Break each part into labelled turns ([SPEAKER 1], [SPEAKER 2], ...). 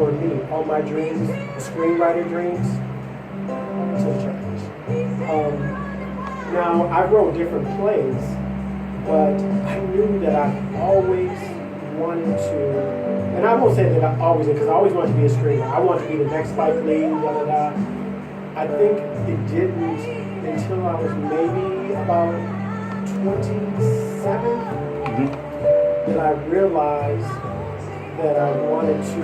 [SPEAKER 1] for me, all my dreams, screenwriter dreams, to the trash. Now, I wrote different plays, but I knew that I always wanted to, and I won't say that I always did, because I always wanted to be a screenwriter. I wanted to be the next Spike Lee, da da da. I think it didn't until I was maybe about 27 that I realized that I wanted to.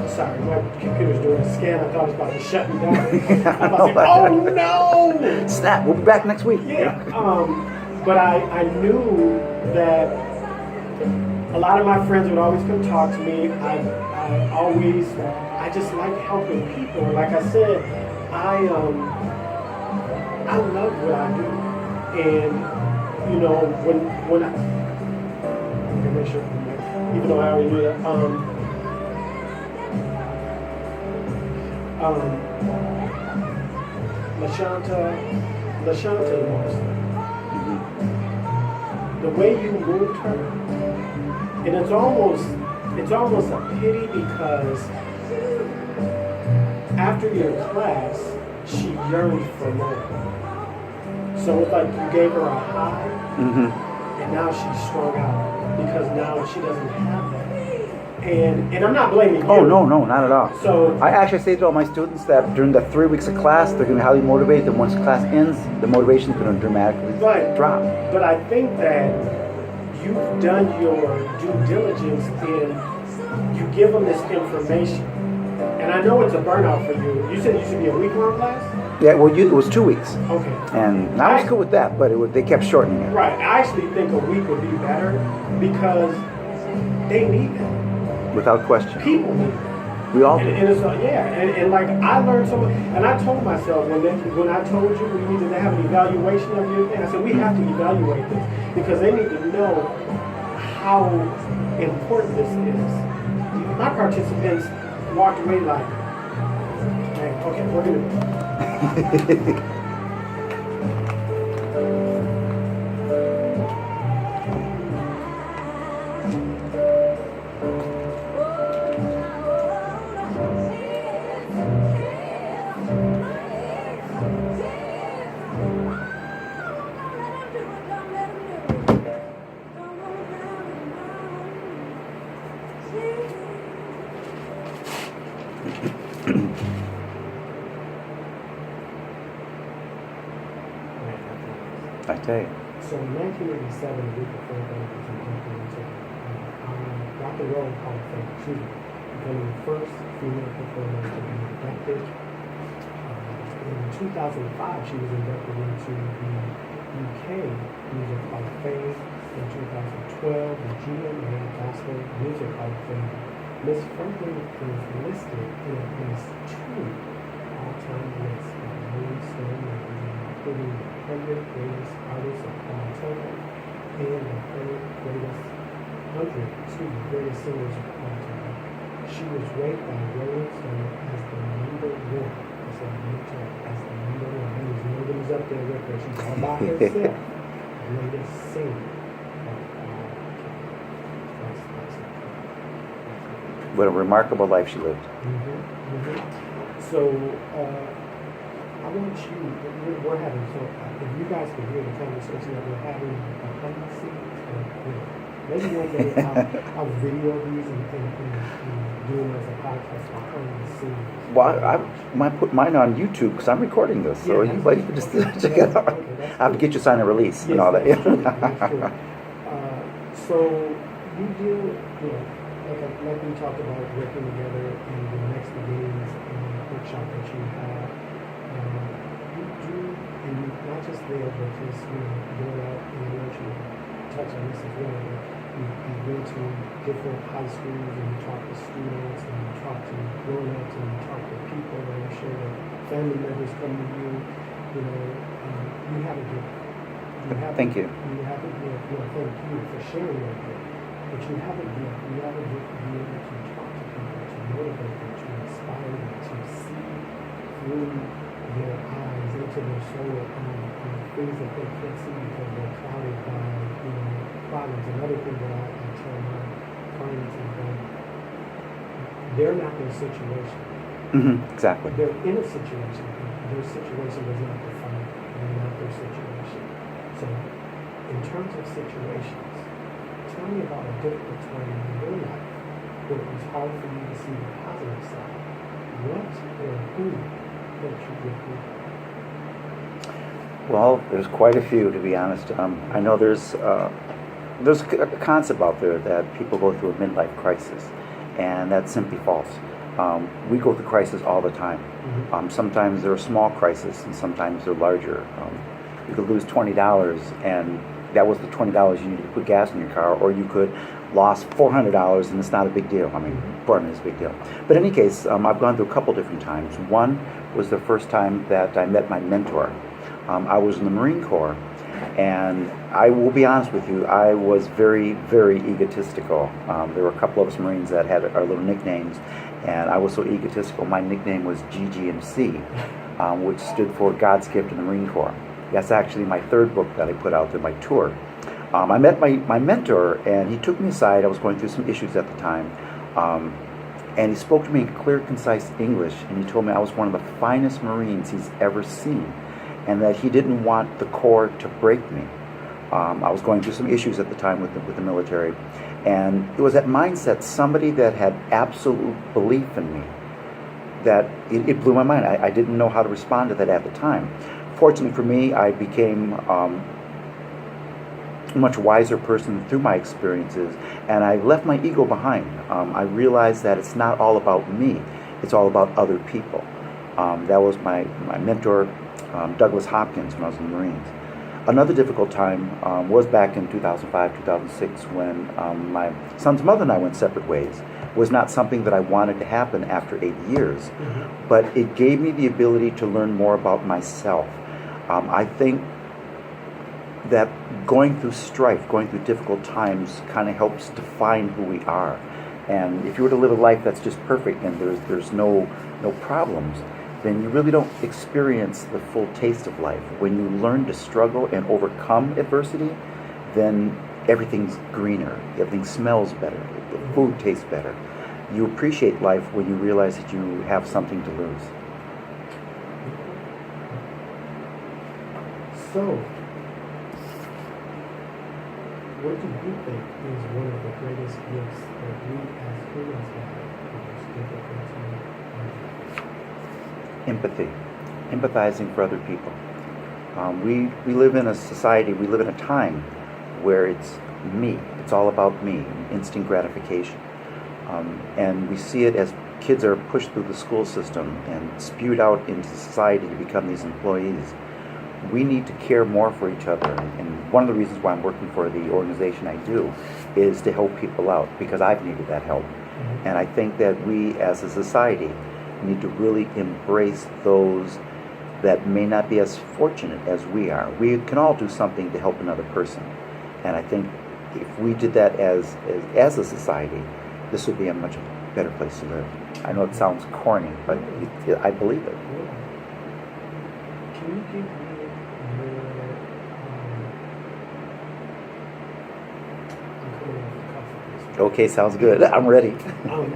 [SPEAKER 1] Sorry, my computer's doing a scan. I thought it was about to shut me down. I was like, oh no!
[SPEAKER 2] Snap, we'll be back next week.
[SPEAKER 1] Yeah. But I knew that a lot of my friends would always come talk to me. I just like helping people. Like I said, I love what I do. And, you know, when I, I'm gonna make sure, even though I already knew that, LaShanta Morrison, the way you moved her, and it's almost a pity because after your class, she yearned for more. So it's like you gave her a high, and now she's strung out because now she doesn't have that. And I'm not blaming you.
[SPEAKER 2] Oh, no, not at all.
[SPEAKER 1] So
[SPEAKER 2] I actually say to all my students that during the 3 weeks of class, they're going to be highly motivated. And once class ends, the motivation is going to dramatically drop.
[SPEAKER 1] But I think that you've done your due diligence in you give them this information. And I know it's a burnout for you. You said you should be a week-long class?
[SPEAKER 2] Yeah, well, it was 2 weeks.
[SPEAKER 1] Okay.
[SPEAKER 2] And I was cool with that, but they kept shortening it.
[SPEAKER 1] Right. I actually think a week would be better because they need that.
[SPEAKER 2] Without question.
[SPEAKER 1] People need that.
[SPEAKER 2] We all do.
[SPEAKER 1] And it's and like I learned so much, and I told myself when I told you we needed to have an evaluation of your thing, I said we have to evaluate this because they need to know how important this is. My participants walked away like, okay, we're gonna.
[SPEAKER 2] I tell you.
[SPEAKER 1] So in 1987, the week before that was inducted into Rock and Roll Hall of Fame, becoming the first female performer to be inducted. In 2005, she was inducted into the UK Music Hall of Fame. In 2012, the GMA Gospel Music Hall of Fame. Miss Franklin is listed in at least 2 all-time lists by Rolling Stone magazine, including the 100 greatest artists of all time and the 100 greatest singers of all time. She was ranked by Rolling Stone as the #1. I said, as the #1. That means nobody's up there with her. She's all by herself. Greatest singer of all time.
[SPEAKER 2] What a remarkable life she lived.
[SPEAKER 1] So, I want you, we're having, so if you guys could hear the conversation that we're having behind the scenes, maybe one day I'll video these and do them as a podcast behind the scenes.
[SPEAKER 2] Well, I might put mine on YouTube because I'm recording this, so you can just check it out. I have to get you to sign a release and all that.
[SPEAKER 1] So, you do, like we talked about working together in the next beginnings workshop that you have. You do, and not just there, but just going out and I want you to touch on this as well. You go to different high schools and you talk to students and you talk to grown-ups and you talk to people and I'm sure that family members come to you. You have a gift.
[SPEAKER 2] Thank you.
[SPEAKER 1] You have a gift. Thank you for sharing that gift. But you have a gift. You have a gift to be able to talk to people, to motivate them, to inspire them, to see through their eyes into their soul and things that they can't see because they're clouded by problems. Another thing that I tell my clients is that they're not their situation.
[SPEAKER 2] Exactly.
[SPEAKER 1] They're in a situation. Their situation does not define them. They're not their situation. So, in terms of situations, tell me about a difficult time in your life where it was hard for you to see the positive side. What or who helped you get through that?
[SPEAKER 2] Well, there's quite a few, to be honest. I know there's a concept out there that people go through a midlife crisis, and that's simply false. We go through crises all the time. Sometimes they're small crises, and sometimes they're larger. You could lose $20, and that was the $20 you needed to put gas in your car, or you could lost $400, and it's not a big deal. I mean, $400 is a big deal. But in any case, I've gone through a couple different times. One was the first time that I met my mentor. I was in the Marine Corps, and I will be honest with you, I was very, very egotistical. There were a couple of us Marines that had our little nicknames, and I was so egotistical. My nickname was GGMC, which stood for God's Gift in the Marine Corps. That's actually my third book that I put out there, my tour. I met my mentor, and he took me aside. I was going through some issues at the time, and he spoke to me in clear, concise English, and he told me I was one of the finest Marines he's ever seen, and that he didn't want the Corps to break me. I was going through some issues at the time with the military, and it was that mindset, somebody that had absolute belief in me, that it blew my mind. I didn't know how to respond to that at the time. Fortunately for me, I became a much wiser person through my experiences, and I left my ego behind. I realized that it's not all about me, it's all about other people. That was my mentor, Douglas Hopkins, when I was in the Marines. Another difficult time was back in 2005, 2006, when my son's mother and I went separate ways. It was not something that I wanted to happen after 8 years, but it gave me the ability to learn more about myself. I think that going through strife, going through difficult times kind of helps define who we are. And if you were to live a life that's just perfect and there's no problems, then you really don't experience the full taste of life. When you learn to struggle and overcome adversity, then everything's greener, everything smells better, the food tastes better. You appreciate life when you realize that you have something to lose.
[SPEAKER 1] So, what do you think is one of the greatest gifts that we as humans have in this difficult time?
[SPEAKER 2] Empathy, empathizing for other people. We live in a society, we live in a time where it's me, it's all about me, instant gratification. And we see it as kids are pushed through the school system and spewed out into society to become these employees. We need to care more for each other, and one of the reasons why I'm working for the organization I do is to help people out, because I've needed that help. And I think that we as a society need to really embrace those that may not be as fortunate as we are. We can all do something to help another person, and I think if we did that as a society, this would be a much better place to live. I know it sounds corny, but I believe it.
[SPEAKER 1] Can you give me
[SPEAKER 2] Okay, sounds good. I'm ready.
[SPEAKER 1] Can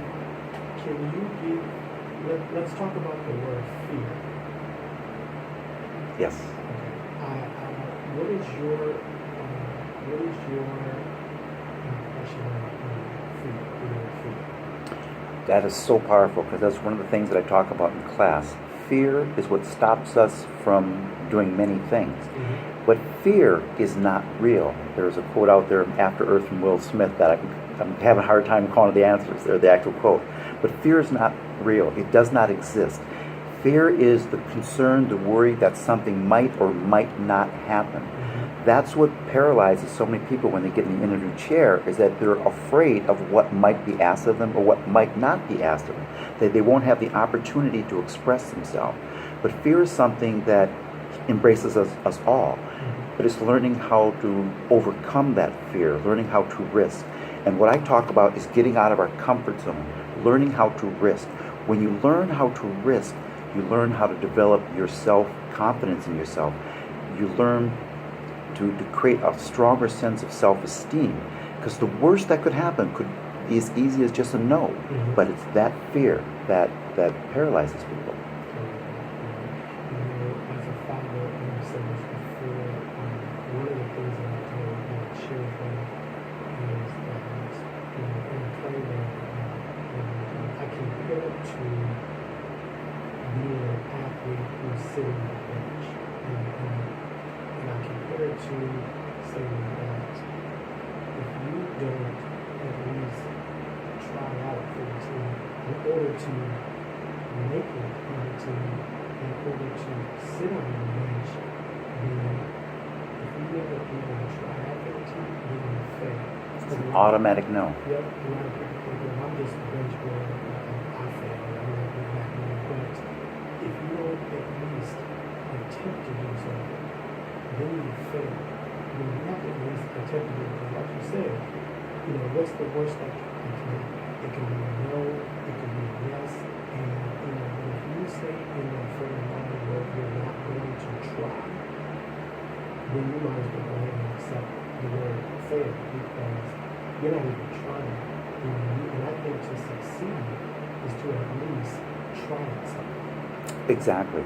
[SPEAKER 1] you give, let's talk about the word fear.
[SPEAKER 2] Yes.
[SPEAKER 1] Okay. What is your impression of fear?
[SPEAKER 2] That is so powerful, because that's one of the things that I talk about in class. Fear is what stops us from doing many things. But fear is not real. There's a quote out there, After Earth, from Will Smith, that I'm having a hard time calling the answers there, the actual quote. But fear is not real. It does not exist. Fear is the concern, the worry that something might or might not happen. That's what paralyzes so many people when they get in the interview chair, is that they're afraid of what might be asked of them or what might not be asked of them. That they won't have the opportunity to express themselves. But fear is something that embraces us all. But it's learning how to overcome that fear, learning how to risk. And what I talk about is getting out of our comfort zone, learning how to risk. When you learn how to risk, you learn how to develop your self-confidence in yourself. You learn to create a stronger sense of self-esteem. Because the worst that could happen could be as easy as just a no, but it's that fear that paralyzes people.
[SPEAKER 1] As a father, and I've said this before, one of the things that I tell my children is that, in play that I compare it to being an athlete who's sitting on the bench. And I compare it to saying that if you don't at least try out for the team in order to make it on the team, in order to sit on the bench, then if you never even try out for the team, you're going to fail.
[SPEAKER 2] It's an automatic no.
[SPEAKER 1] Yep, a lot of people think, well, I'm just a bench boy, I fail, I'm not going back in. But if you don't at least attempt to do something, then you fail. You have to at least attempt to do it. Like you said, what's the worst that can happen? It can be a no, it can be a yes, and if you say in that frame of mind where you're not going to try, then you might as well go ahead and accept the word fail because you're not even trying. And I think to succeed is to at least try something.
[SPEAKER 2] Exactly.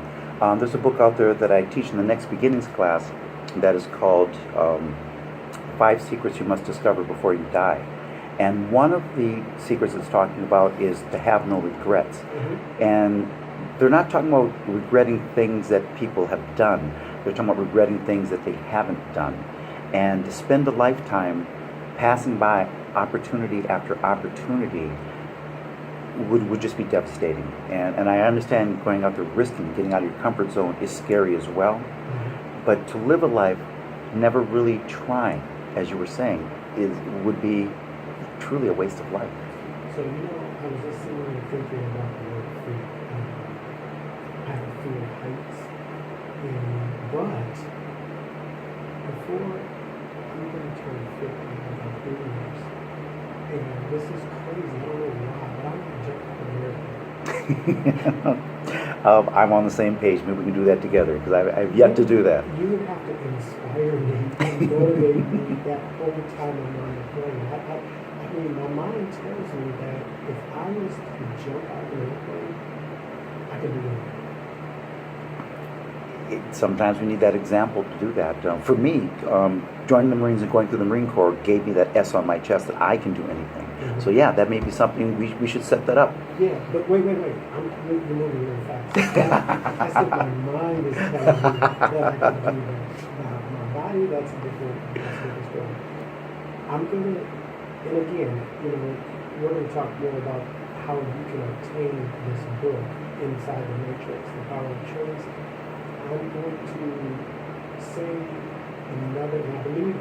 [SPEAKER 2] There's a book out there that I teach in the next beginnings class that is called 5 Secrets You Must Discover Before You Die. And one of the secrets it's talking about is to have no regrets.
[SPEAKER 1] Mm-hmm.
[SPEAKER 2] And they're not talking about regretting things that people have done. They're talking about regretting things that they haven't done. And to spend a lifetime passing by opportunity after opportunity would just be devastating. And I understand going out there risking, getting out of your comfort zone is scary as well.
[SPEAKER 1] Mm-hmm.
[SPEAKER 2] But to live a life never really trying, as you were saying, would be truly a waste of life.
[SPEAKER 1] So, I was just sitting there thinking about the word fear. I have fear of heights. But before I'm going to turn 50 in about 3 years, and this is crazy, I don't know why, but I'm going to jump off an airplane.
[SPEAKER 2] I'm on the same page. Maybe we can do that together because I've yet to do that.
[SPEAKER 1] You would have to inspire me and motivate me that whole time I'm on the plane. I mean, my mind tells me that if I was to jump out of an airplane, I could do it.
[SPEAKER 2] Sometimes we need that example to do that. For me, joining the Marines and going through the Marine Corps gave me that S on my chest that I can do anything.
[SPEAKER 1] Mm-hmm.
[SPEAKER 2] So yeah, that may be something we should set that up.
[SPEAKER 1] Yeah, but wait. You're moving really fast. I said my mind is telling me that I can do that. Now, my body, that's a different story. I'm going to, and again, we're going to talk more about how you can obtain this book inside the Matrix, The Power of Choice. I'm going to say another, and I believe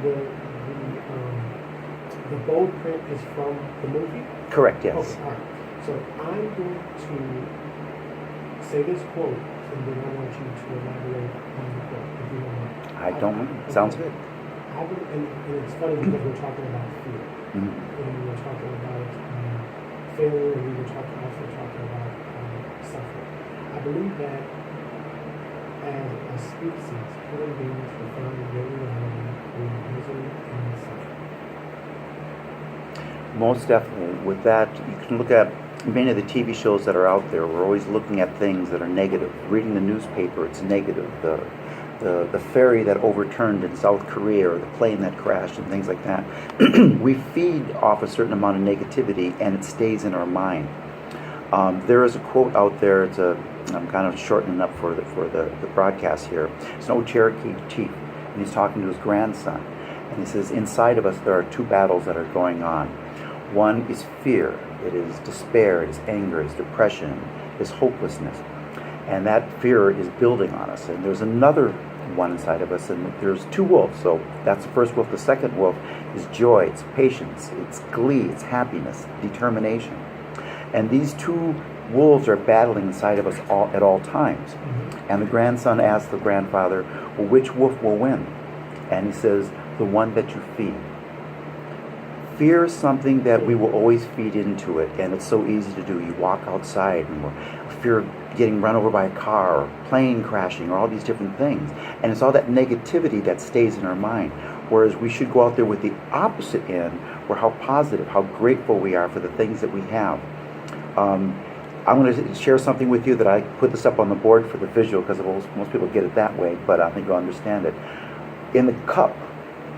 [SPEAKER 1] the bold print is from the movie?
[SPEAKER 2] Correct, yes.
[SPEAKER 1] Okay, all right. So I'm going to say this quote, and then I want you to elaborate on the quote, if you don't mind.
[SPEAKER 2] I don't mind. Sounds good.
[SPEAKER 1] And it's funny because we're talking about fear.
[SPEAKER 2] Mm-hmm.
[SPEAKER 1] And we were talking about failure, and we were also talking about suffering. I believe that as a species, human beings will find their reality through misery and suffering.
[SPEAKER 2] Most definitely. With that, you can look at many of the TV shows that are out there. We're always looking at things that are negative. Reading the newspaper, it's negative. The ferry that overturned in South Korea, or the plane that crashed, and things like that. We feed off a certain amount of negativity, and it stays in our mind. There is a quote out there. I'm kind of shortening up for the broadcast here. It's an old Cherokee chief, and he's talking to his grandson, and he says, "Inside of us, there are 2 battles that are going on. One is fear. It is despair. It is anger. It is depression. It is hopelessness, and that fear is building on us. And there's another one inside of us, and there's 2 wolves. So that's the first wolf. The second wolf is joy. It's patience. It's glee. It's happiness. Determination. And these 2 wolves are battling inside of us at all times."
[SPEAKER 1] Mm-hmm.
[SPEAKER 2] And the grandson asks the grandfather, "Well, which wolf will win?" And he says, "The one that you feed." Fear is something that we will always feed into it, and it's so easy to do. You walk outside and fear of getting run over by a car, or plane crashing, or all these different things. And it's all that negativity that stays in our mind. Whereas we should go out there with the opposite end, or how positive, how grateful we are for the things that we have. I'm going to share something with you that I put this up on the board for the visual because most people get it that way, but I think you'll understand it. In the cup,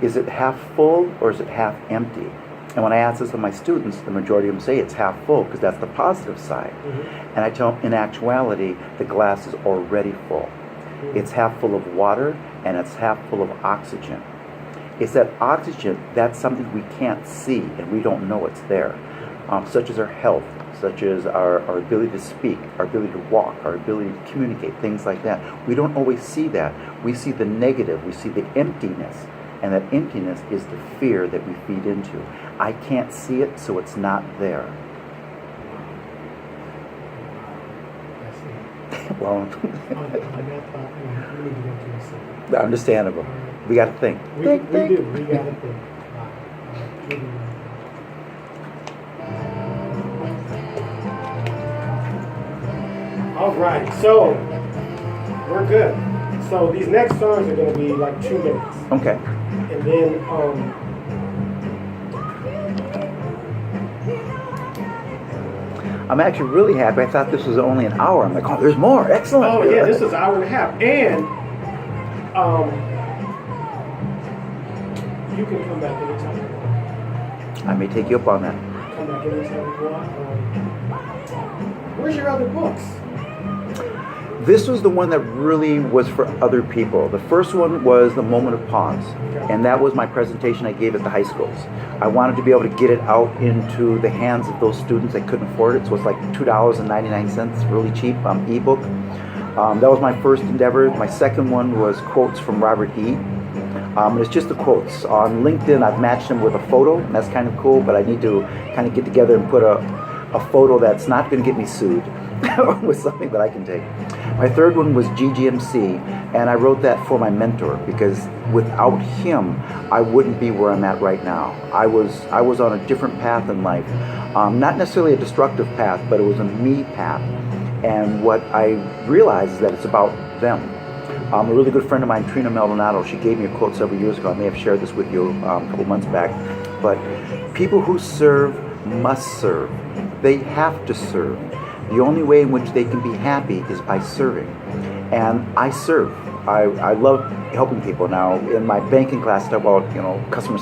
[SPEAKER 2] is it half full or is it half empty? And when I ask this of my students, the majority of them say it's half full because that's the positive side.
[SPEAKER 1] Mm-hmm.
[SPEAKER 2] And I tell them, in actuality, the glass is already full.
[SPEAKER 1] Mm-hmm.
[SPEAKER 2] It's half full of water and it's half full of oxygen. It's that oxygen, that's something we can't see and we don't know it's there. Such as our health, such as our ability to speak, our ability to walk, our ability to communicate, things like that. We don't always see that. We see the negative, we see the emptiness. And that emptiness is the fear that we feed into. I can't see it, so it's not there. Well,
[SPEAKER 1] On that thought, we need to go to a second.
[SPEAKER 2] understandable. We got to think.
[SPEAKER 1] We
[SPEAKER 2] Think.
[SPEAKER 1] do. We got to think. All right, so we're good. So these next songs are going to be like 2 minutes,
[SPEAKER 2] Okay.
[SPEAKER 1] and then
[SPEAKER 2] I'm actually really happy. I thought this was only an hour. I'm like, oh, there's more. Excellent.
[SPEAKER 1] oh yeah, this is an hour and a half, and you can come back anytime you want.
[SPEAKER 2] I may take you up on that.
[SPEAKER 1] Come back anytime you want. Where's your other books?
[SPEAKER 2] This was the one that really was for other people. The first one was The Moment of Pause, and that was my presentation I gave at the high schools. I wanted to be able to get it out into the hands of those students that couldn't afford it, so it's like $2.99, really cheap, ebook. That was my first endeavor. My second one was quotes from Robert E. It's just the quotes. On LinkedIn, I've matched them with a photo, and that's kind of cool, but I need to kind of get together and put a photo that's not going to get me sued with something that I can take. My third one was GGMC, and I wrote that for my mentor because without him, I wouldn't be where I'm at right now. I was on a different path in life, not necessarily a destructive path, but it was a me path. And what I realized is that it's about them. A really good friend of mine, Trina Maldonado, she gave me a quote several years ago. I may have shared this with you a couple months back, but people who serve must serve. They have to serve. The only way in which they can be happy is by serving. And I serve. I love helping people. Now, in my banking class, I talk about, customer